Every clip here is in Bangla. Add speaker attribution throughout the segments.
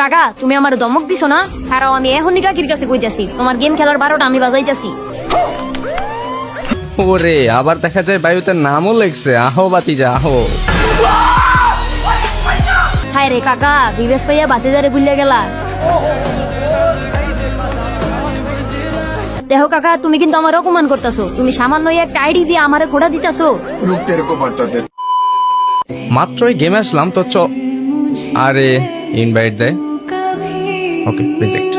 Speaker 1: কাকা তুমি আমার দমক দিছো না, কারণ আমি এখনই কাকির কাছে কইতাছি তোমার গেম খেলার 12টা আমি বাজাইতাছি।
Speaker 2: ওরে আবার দেখা যায় বায়ুতে নামও লেগছে। আহো বাতিজা আহো।
Speaker 1: হায় রে কাকা, বিবেশ ভাইয়া বাতিজারে ভুলে গেলা। দেখো কাকা, তুমি কিন্তু আমার অপমান করতেছো। তুমি সামান্য একটা আইডি দিয়ে আমারে খোড়া দিতেছো।
Speaker 3: रुक तेरे को बताते।
Speaker 2: মাত্রই গেমে আসলাম তো আরে ইনভাইট দেয়। ওকে রিজেক্ট।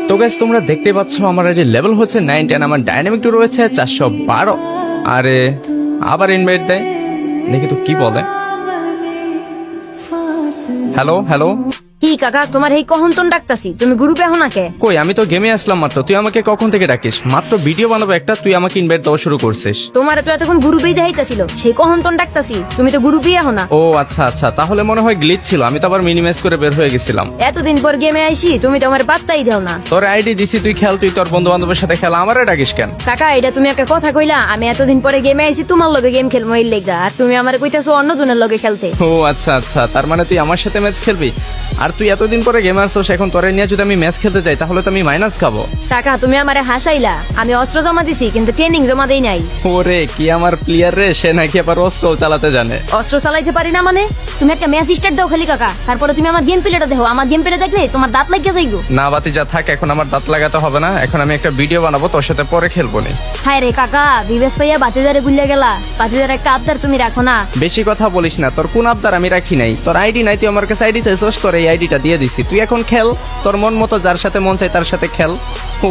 Speaker 2: তো গাইস তোমরা দেখতে পাচ্ছ আমার আইডি লেভেল হচ্ছে 910, আমার ডাইনামিক টু রয়েছে 412। আরে আবার ইনভাইট দেয়, দেখি তো কি বলে। Hello hello.
Speaker 1: কি কাকা, তোমার এই কহন্তন ডাকতাছি, তুমি গ্রুপে হো নাকে?
Speaker 2: কই আমি তো গেমে আসলাম মাত্র, তুই আমাকে কখন থেকে ডাকিস? মাত্র ভিডিও বানাবো একটা, তুই আমাকে ইনভাইট দেওয়া শুরু করছিস।
Speaker 1: তোমার তো এতক্ষণ গ্রুপেই দেখাইতাছিল, সেই কহন্তন ডাকতাছি, তুমি তো গ্রুপেই হো না।
Speaker 2: ও আচ্ছা আচ্ছা, তাহলে মনে হয় গ্লিচ ছিল, আমি তো আবার মিনিমাইজ করে বের হয়ে গেছিলাম।
Speaker 1: এতদিন পর গেমে আইছি, তুমি তো আমার পাত্তাই দাও না।
Speaker 2: তোর আইডি দিছি, তুই খেল, তুই তোর বন্ধু বান্ধবের সাথে খেলা, আমারে ডাকিস কেন?
Speaker 1: কাকা এটা তুমি একটা কথা কইলা, আমি এতদিন পরে গেমে আইছি তোমার লগে গেম খেলবো এই লেগা, আর তুমি আমারে কইতাছো অন্য জনের লগে খেলতে।
Speaker 2: ও আচ্ছা আচ্ছা, তার মানে তুই আমার সাথে ম্যাচ খেলবি? আর তুই এতদিন পরে গেম আসছিস, এখন তোরে নিয়ে যদি আমি ম্যাচ খেলতে যাই তাহলে তো আমি মাইনাস খাবো।
Speaker 1: কাকা তুমি আমারে হাসাইলা, আমি অস্ত্র জমা দিছি কিন্তু ট্রেনিং জমা দেই নাই।
Speaker 2: ওরে কি আমার প্লেয়ার রে, সে নাকি আবার অস্ত্র চালাতে জানে।
Speaker 1: অস্ত্র চালাইতে পারি না মানে? তুমি একটা ম্যাচ স্টার্ট দাও খালি কাকা, তারপরে তুমি আমার গেম প্লেটা দেখো, আমার গেম প্লে দেখলে তোমার দাঁত লাগিয়ে যাইগো।
Speaker 2: না বাতিজা থাক, এখন আমার দাঁত লাগাতে হবে না, এখন আমি একটা ভিডিও বানাবো, তোর সাথে পরে খেলবো নি।
Speaker 1: হায় রে কাকা, বিবেশ ভাইয়া বাতিজারে ভুলে গেলা, বাতিজার একটা আবদার তুমি রাখো না।
Speaker 2: বেশি কথা বলিস না, তোর কোন আবদার আমি রাখি নাই? তোর আইডি নাই, তুই আমার কাছে আইডি চাইছিস, তোর এই আইডিটা দিয়ে দিছি, তুই এখন খেল, তোর মন মতো যার সাথে মন চাই তার সাথে খেল।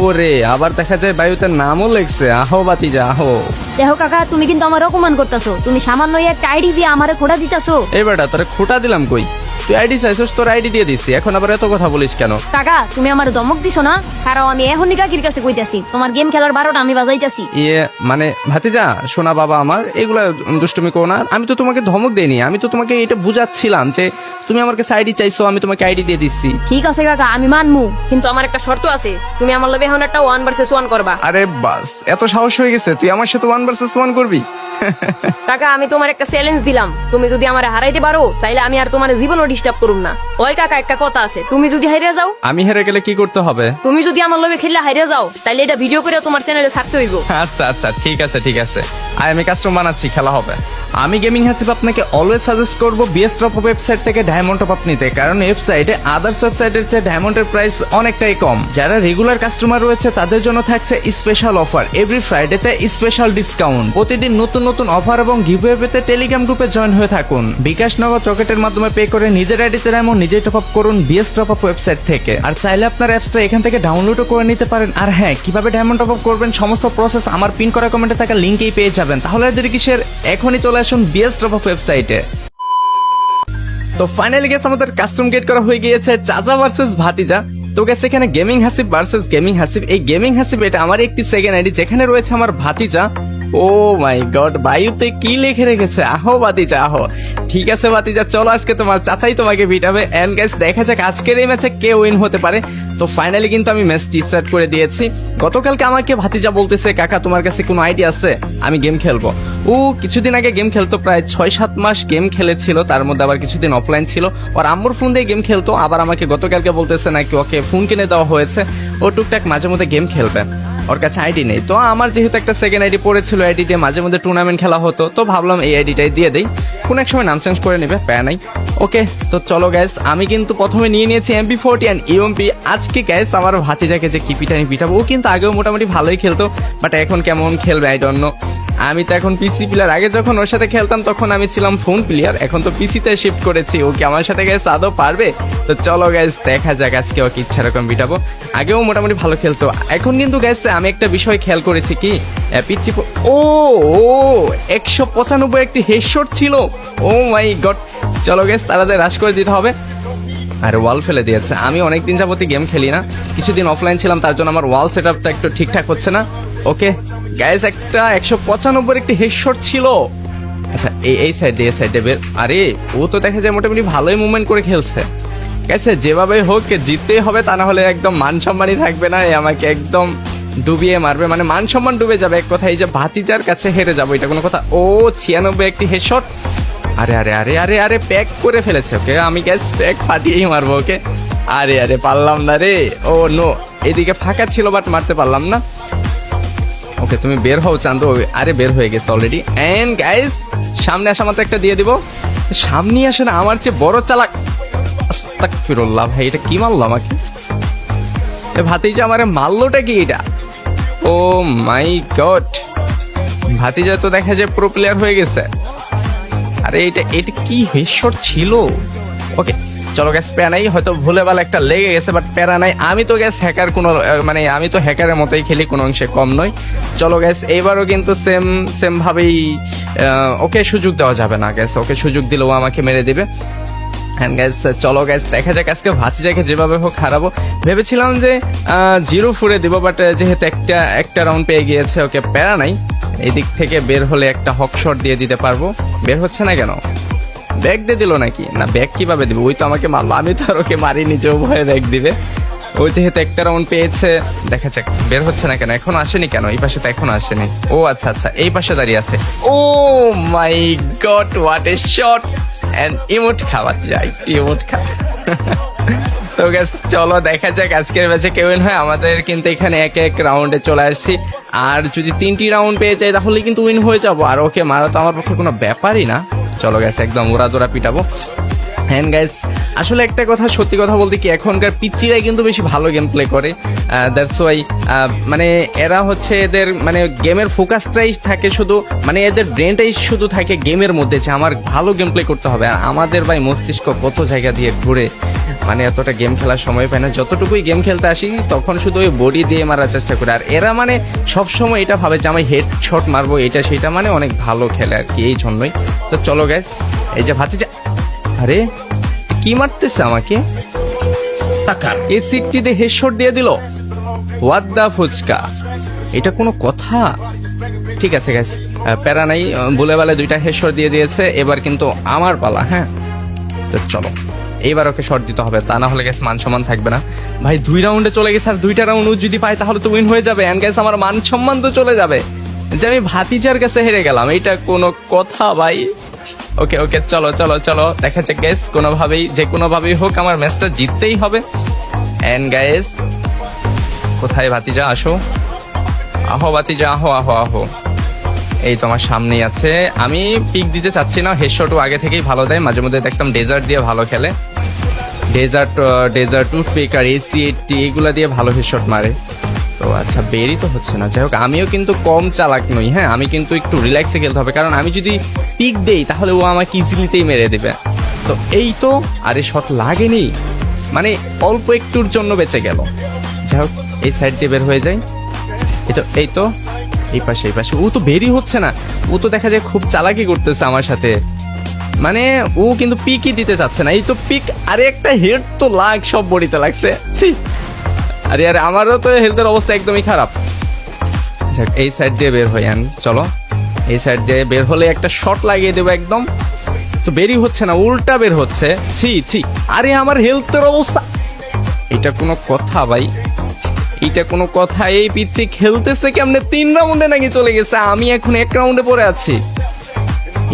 Speaker 2: ওরে আবার দেখা যায় বায়ুতে নামও লেগছে। আহো বাতিজা আহো।
Speaker 1: দেখো কাকা, তুমি কিন্তু আমার অপমান করতেছো, তুমি সামান্য একটা আইডি দিয়ে আমারে খোড়া দিতেছো।
Speaker 2: এই বেটা তোরে খোটা দিলাম কই? তুই আইডি চাইছিস, তোর আইডি দিয়ে দিছি, এখন আবার এত কথা বলিস কেন?
Speaker 1: কাকা তুমি আমার দমক দিছো না, কারণ আমি এখনই কাকির কাছে কইতাছি তোমার গেম খেলার 12টা আমি বাজাইতাছি।
Speaker 2: ইয়ে মানে ভাতিজা শোনা বাবা আমার, এগুলা দুষ্টুমি করো না। আমি তো তোমাকে ধমক দেইনি, আমি তো তোমাকে এটা বুঝাচ্ছিলাম যে তুমি আমার কাছে আইডি চাইছো, আমি তোমাকে আইডি দিয়ে দিচ্ছি।
Speaker 1: ঠিক আছে কাকা আমি মানমু, কিন্তু আমার একটা শর্ত আছে, তুমি আমার লগে এখন একটা 1 ভার্সেস 1 করবা।
Speaker 2: আরে বাস, এত সাহস হয়ে গেছে, তুই আমার সাথে 1 ভার্সেস 1 করবি?
Speaker 1: কাকা আমি তোমার একটা চ্যালেঞ্জ দিলাম, তুমি যদি আমারে হারাইতে পারো তাইলে আমি আর তোমার জীবনও ডিস্টার্ব করুম না। ওই কাকা একটা কথা আছে, তুমি যদি হাইরে যাও।
Speaker 2: আমি হেরে গেলে কি করতে হবে?
Speaker 1: তুমি যদি আমার লগে খেললে হাইরে যাও তাইলে এটা ভিডিও করে তোমার চ্যানেলে ছাড়তে হইব।
Speaker 2: আচ্ছা আচ্ছা ঠিক আছে ঠিক আছে, আর আমি কাস্টম বানাচ্ছি, খেলা হবে। আমি গেমিং হাসিব আপনাকে অলওয়েজ সাজেস্ট করবো বিএস টপ ওয়েবসাইট থেকে ডায়মন্ড টপ আপ নিতে, কারণ ওয়েবসাইটে আদার্স ওয়েবসাইটের চেয়ে ডায়মন্ডের প্রাইস অনেকটাই কম। যারা রেগুলার কাস্টমার রয়েছে তাদের জন্য থাকছে স্পেশাল অফার, এভরি ফ্রাইডেতে স্পেশাল ডিসকাউন্ট। প্রতিদিন নতুন নতুন অফার এবং গিভওয়ে পেতে টেলিগ্রাম গ্রুপে জয়েন হয়ে থাকুন। বিকাশ নগদ রকেটের মাধ্যমে পে করে নিজের আইডিতে ডায়মন্ড নিজেই টপ আপ করুন বিএস টপ আপ ওয়েবসাইট থেকে। আর চাইলে আপনার অ্যাপসটা এখান থেকে ডাউনলোডও করে নিতে পারেন। আর হ্যাঁ, কিভাবে ডায়মন্ড টপ আপ করবেন সমস্ত প্রসেস আমার পিন করা কমেন্টে থাকা লিংকেই পেয়ে যাবেন। তাহলে এদের কিসের, এখনই চলে আসুন বিএস টপ আপ ওয়েবসাইটে। তো ফাইনালি গেছে আমাদের কাস্টম গেট করা হয়ে গিয়েছে চাচা ভার্সেস ভাতিজা। তো গেছে এখানে gaming Hasib versus gaming Hasib. এই গেমিং হাসিব এটা আমার একটি সেকেন্ড আইডি, যেখানে রয়েছে আমার ভাতিজা। ও মাই গড, বায়ুতে কি লিখে রেখেছে? আহো বাতিজা আহো। ঠিক আছে বাতিজা, চলো আজকে তোমার চাচাই তোমাকে পিটাবে। এন্ড গাইস দেখা যাক আজকের এই ম্যাচে কে উইন হতে পারে। তো ফাইনালি কিন্তু আমি ম্যাচটি স্টার্ট করে দিয়েছি। গতকালকে আমাকে ভাতিজা বলতেছে, কাকা তোমার কাছে কোনো আইডিয়া আছে আমি গেম খেলবো। ও কিছুদিন আগে গেম খেলতো, প্রায় 6-7 মাস গেম খেলেছিল, তার মধ্যে আবার কিছুদিন অফলাইন ছিল। ওর আম্মুর ফোন দিয়ে গেম খেলতো, আবার আমাকে গতকালকে বলতেছে নাকি ওকে ফোন কিনে দেওয়া হয়েছে, ও টুকটাক মাঝে মধ্যে গেম খেলবে। ওর কাছে আইডি নেই, তো আমার যেহেতু একটা সেকেন্ড আইডি পড়েছিল, আইডি দিয়ে মাঝে মধ্যে টুর্নামেন্ট খেলা হতো, তো ভাবলাম এই আইডিটাই দিয়ে দেই, কোন এক সময় নাম চেঞ্জ করে নেবে, প্যারা নাই। ওকে তো চলো গাইস, আমি কিন্তু প্রথমে নিয়ে নিয়েছি MP40 এন্ড ইউএমপি। আজকে গাইস আমার ভাতিজাকে যে কি পিটানি পিটাবো, ও কিন্তু আগেও মোটামুটি ভালোই খেলতো, বাট এখন কেমন খেলবে আই ডোন্ট নো। আমি তো এখন পিসি প্লেয়ার, আগে যখন ওর সাথে খেলতাম তখন আমি ছিলাম ফোন প্লেয়ার, এখন তো পিসিতে শিফট করেছি। ও কি আমার সাথে গাইস আদৌ পারবে? তো চলো গাইস দেখা যাক আজকে ওকে ইচ্ছা রকম পিটাবো। আগেও মোটামুটি ভালো খেলতো, এখন কিন্তু গাইস আমি একটা বিষয় খেয়াল করেছি কি, পিচ্ছি ও 195 একটি হেডশট ছিল। ও মাই গড, চলো গাইস তাড়াতাড়ি রাশ করে দিতে হবে। আর ওয়াল ফেলে দিয়েছে। আমি অনেকদিন যাবতীয় গেম খেলি না, কিছুদিন অফলাইন ছিলাম, তার জন্য আমার ওয়াল সেট আপটা একটু ঠিকঠাক হচ্ছে না। ওকে গাইস, একটা 195 একটি হেডশট ছিল। আচ্ছা এই সাইডে, এই সাইডে বের। আরে ও তো দেখা যায় মোটামুটি ভালোই মুভমেন্ট করে খেলছে। গাইস যেভাবে হোক জিততেই হবে, তা না হলে একদম মান সম্মানই থাকবে না, আমাকে একদম ডুবিয়ে মারবে, মানে মান সম্মান ডুবে যাবে এক কথায়। যে ভাতিজার কাছে হেরে যাবো এটা কোনো কথা? ও 96 একটি হেডশট। আরে আরে আরে আরে আরে প্যাক করে ফেলেছে ওকে, আমি গ্যাস প্যাক ফাটিয়েই মারবো ওকে। আরে আরে পারলাম না রে, ও নো, এদিকে ফাঁকা ছিল বাট মারতে পারলাম না। ওকে তুমি বের হও চান্দু, আরে বের হয়ে গেছে অলরেডি। এন্ড গাইস সামনে আসা মাত্র একটা দিয়ে দিব, সামনে আসে না, আমার চেয়ে বড় চালাক। আস্তাগফিরুল্লাহ, ভাই এটা কি মারলো আমাকে, এ ভাতিজা আমারে মারলোটা কি এটা? ও মাই গড, ভাতিজা তো দেখা যায় প্রো প্লেয়ার হয়ে গেছে। আরে এটা এটা কি হেডশট ছিল? ওকে চলো গ্যাস, প্যারা নাই, হয়তো ভুলে ভালো একটা লেগে গেছে বাট প্যারা নাই। আমি তো গ্যাস হ্যাকার কোনো মানে আমি তো হ্যাকারের মতোই খেলি, কোনো অংশে কম নয়। চলো গ্যাস এইবারও কিন্তু সেম ভাবেই ওকে সুযোগ দেওয়া যাবে না গ্যাস, ওকে সুযোগ দিলেও আমাকে মেরে দিবে। হ্যাঁ গ্যাস চলো গ্যাস দেখা যাক আজকে ভাতিজাকে যেভাবে হোক হারাবো। ভেবেছিলাম যে 0 দিব বাট যেহেতু একটা রাউন্ড পেয়ে গিয়েছে, ওকে প্যারা নাই। এদিক থেকে বের হলে একটা হক শট দিয়ে দিতে পারবো। বের হচ্ছে না কেন? ব্যাগ দিয়ে দিল নাকি? না ব্যাগ কিভাবে দিবে, ওই তো আমাকে মারলো, আমি তো আর ওকে মারিনি যে ও ভয়ে ব্যাগ দিবে। ও যেহেতু একটা রাউন্ড পেয়েছে, দেখা যাক বের হচ্ছে না কেন, এখন আসেনি কেন? এই পাশে তো এখন আসেনি। ও আচ্ছা আচ্ছা এই পাশে দাঁড়িয়ে আছে। Oh my god what a shot, and emote খাওয়া যায়, ইমোট খাওয়া। তো গ্যাস চলো দেখা যাক আজকের ম্যাচে কেউ উইন হয়। আমাদের কিন্তু এখানে এক এক রাউন্ডে চলে আসছি, আর যদি 3টি রাউন্ড পেয়ে যাই তাহলে কিন্তু উইন হয়ে যাবো। আর ওকে মারা তো আমার পক্ষে কোনো ব্যাপারই না। চলো গ্যাস একদম ওরা পিটাবো। হ্যাঁ গাইস আসলে একটা কথা, সত্যি কথা বলতে কি, এখনকার পিচ্চিরাই কিন্তু বেশি ভালো গেম প্লে করে। দ্যাটস ওয়াই মানে এরা হচ্ছে এদের মানে গেমের ফোকাসটাই থাকে শুধু, মানে এদের ব্রেনটাই শুধু থাকে গেমের মধ্যে, যে আমার ভালো গেম প্লে করতে হবে। আর আমাদের ভাই মস্তিষ্ক কত জায়গা দিয়ে ঘুরে, মানে এতটা গেম খেলার সময় পায় না। যতটুকুই গেম খেলতে আসি তখন শুধু ওই বডি দিয়ে মারার চেষ্টা করে। আর এরা মানে সবসময় এটা ভাবে যে আমি হেড শট মারবো, এটা সেটা, মানে অনেক ভালো খেলে আর কি, এই জন্যই। তো চলো গাইস এই যে ভাতিজা, আরে কি মারতেছে আমাকে, এই সিটটিতে হেডশট দিয়ে দিল। হোয়াট দা ফুচকা, এটা কোনো কথা? ঠিক আছে গাইস প্যারা নাই, বলে বেলা 2টা হেডশট দিয়ে দিয়েছে, এবার কিন্তু আমার পালা। হ্যাঁ তো চলো এইবার ওকে শট দিতে হবে, তা না হলে গ্যাস মান সম্মান থাকবে না। ভাই 2 রাউন্ডে চলে গেছে, আর 2টা রাউন্ড যদি পাই তাহলে তো উইন হয়ে যাবে। এন্ড গ্যাস আমার মান সম্মান তো চলে যাবে, যে আমি ভাতিজার কাছে হেরে গেলাম, এটা কোনো কথা ভাই? ওকে ওকে চলো চলো চলো দেখা যাক গাইস, কোনোভাবেই যে কোনোভাবেই হোক আমার ম্যাচটা জিততেই হবে। এন্ড গাইস কোথায় ভাতিজা, আসো, আহো ভাতিজা, আহো আহো আহো, এই তোমার সামনেই আছে। আমি পিক দিতে চাচ্ছি না, হেডশটও আগে থেকেই ভালো দেয়, মাঝে মধ্যে দেখতাম ডেজার্ট দিয়ে ভালো খেলে, ডেজার্ট টুথপিক আর AC-80 এগুলা দিয়ে ভালো হেডশট মারে। তো আচ্ছা বেরই তো হচ্ছে না, যাই হোক আমিও কিন্তু কম চালাক নই। হ্যাঁ আমি কিন্তু একটু রিল্যাক্সে খেলতে হবে, কারণ আমি যদি পিক দেই তাহলে ও আমাকে ইজিলিতেই মেরে দেবে। তো এই তো, আরে শট লাগেনি, মানে অল্প একটুর জন্য বেঁচে গেল। যাই হোক এই সাইড দিয়ে বের হয়ে যায়, এই তো এই পাশে ও তো বেরই হচ্ছে না, ও তো দেখা যায় খুব চালাকি করতেছে আমার সাথে, মানে ও কিন্তু পিকই দিতে চাচ্ছে না। এই তো পিক, আরে একটা হেড তো লাগ, সব বডিতে লাগছে, ছি। আরে আরে আমারও তো হেলথের অবস্থা একদমই খারাপ। এই সাইড দিয়ে বের হই আমি, চলো এই সাইড দিয়ে বের হলে একটা শট লাগিয়ে দেবো একদম। তো বেরই হচ্ছে না, উল্টা বের হচ্ছে, ছি। আরে আমার হেলথের অবস্থা, এটা কোনো কথা ভাই? এটা কোনো কথা? এই পিচ্ছি খেলতেছে কেমনে, 3 রাউন্ডে নাকি চলে গেছে, আমি এখন 1 রাউন্ডে পড়ে আছি।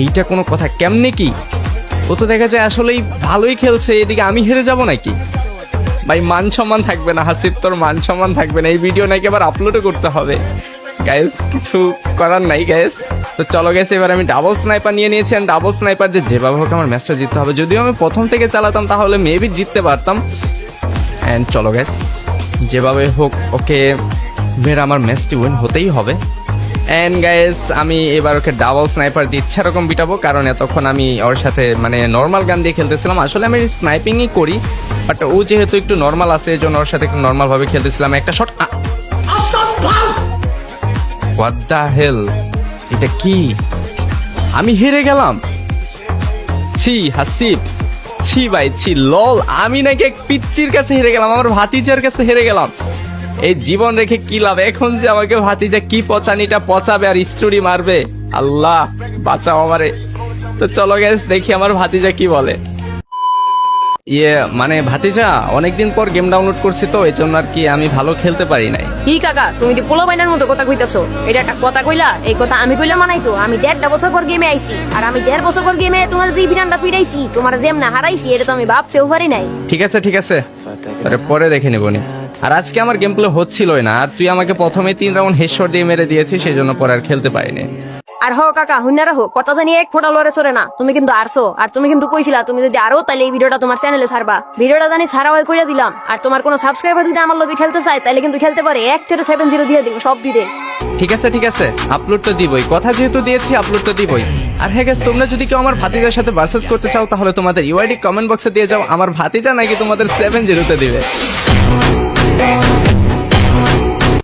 Speaker 2: এইটা কোনো কথা? কেমনে কি? ও তো দেখা যায় আসলেই ভালোই খেলছে, এদিকে আমি হেরে যাব নাকি? ভাই মান সম্মান থাকবে না হাসিব, তোর মান সম্মান থাকবে না। এই ভিডিও নাকি আবার আপলোডও করতে হবে গাইস, কিছু করার নাই গাইস। তো চলো গাইস এবার আমি ডাবল স্নাইপার নিয়ে নিয়েছি, আর ডাবল স্নাইপার দিয়ে যেভাবে হোক আমার ম্যাচটা জিততে হবে। যদিও আমি প্রথম থেকে চালাতাম তাহলে মেবি জিততে পারতাম। অ্যান্ড চলো গাইস যেভাবে হোক ওকে মেরে আমার ম্যাচটি উইন হতেই হবে। অ্যান্ড গাইস আমি এবার ওকে ডাবল স্নাইপার দিয়ে ইচ্ছা রকম বিটাবো, কারণ এতক্ষণ আমি ওর সাথে মানে নর্মাল গান দিয়ে খেলতেছিলাম। আসলে আমি স্নাইপিংই করি, বাট ও যেহেতু একটু নর্মাল আছে এই জন্য ওর সাথে একটু নর্মাল ভাবে খেলতেছিলাম। একটা শট, হোয়াট দ্য হেল, এটা কি? আমি হেরে গেলাম, ছি হাসিব, ছি ভাই ছি, লল, আমি নাকি এক পিচ্চির কাছে হেরে গেলাম, আমার ভাতিজার কাছে হেরে গেলাম। এই জীবন রেখে কি লাভ, এখন যে আমাকে ভাতিজা কি পচানিটা পচাবে আর স্টোরি মারবে, আল্লাহ বাঁচাও আমারে। তো চলো গাইস দেখি আমার ভাতিজা কি বলে। ইয়ে মানে ভাতিজা অনেকদিন পর গেম ডাউনলোড করছি তো এই জন্য আর কি আমি ভালো খেলতে পারি নাই।
Speaker 1: কি কাকা তুমি তো পোলা বাইনার মতো কথা কইতাছো, এটা একটা কথা কইলা? এই কথা আমি কইলা মানাই তো? আমি 1.5 বছর পর গেমে আইছি, আর আমি 1.5 বছর পর গেমে তোমার যে বিরানটা ফিরাইছি, তোমার যেমনা হারাইছি, এটা তো আমি ভাবতেও পারি নাই।
Speaker 2: ঠিক আছে আরে পরে দেখে নেবনি। আর আজকে আমার গেম প্লে হচ্ছিলই না, আর তুই আমাকে প্রথমে 3 রাউন্ড হেডশট দিয়ে মেরে দিয়েছিস, সেই জন্য পরে আর খেলতে পারিনি।
Speaker 1: আর হো কাকা হুন্না রাখো, কথা জানি এক ফোঁটা লড়ে চলে না। তুমি কিন্তু আরছো, আর তুমি কিন্তু কইছিলা তুমি যদি আরো তাহলে এই ভিডিওটা তোমার চ্যানেলে ছাড়বা। ভিডিওটা জানি ছাড়া হয় কইরা দিলাম। আর তোমার কোনো সাবস্ক্রাইবার যদি আমার লগে খেলতে চায় তাহলে কিন্তু খেলতে পারে, 1 থেকে 70 দিয়ে দিব, সব দিয়ে দেন।
Speaker 2: ঠিক আছে আপলোড তো দিবই, কথা যেহেতু দিয়েছি আপলোড তো দিবই। আর হ্যাঁ guys, তোমরা যদি কেউ আমার ভাতিজার সাথে ভার্সেস করতে চাও তাহলে তোমাদের ইউআইডি কমেন্ট বক্সে দিয়ে যাও, আমার ভাতিজা নাকি তোমাদের 7-0 তে দিবে।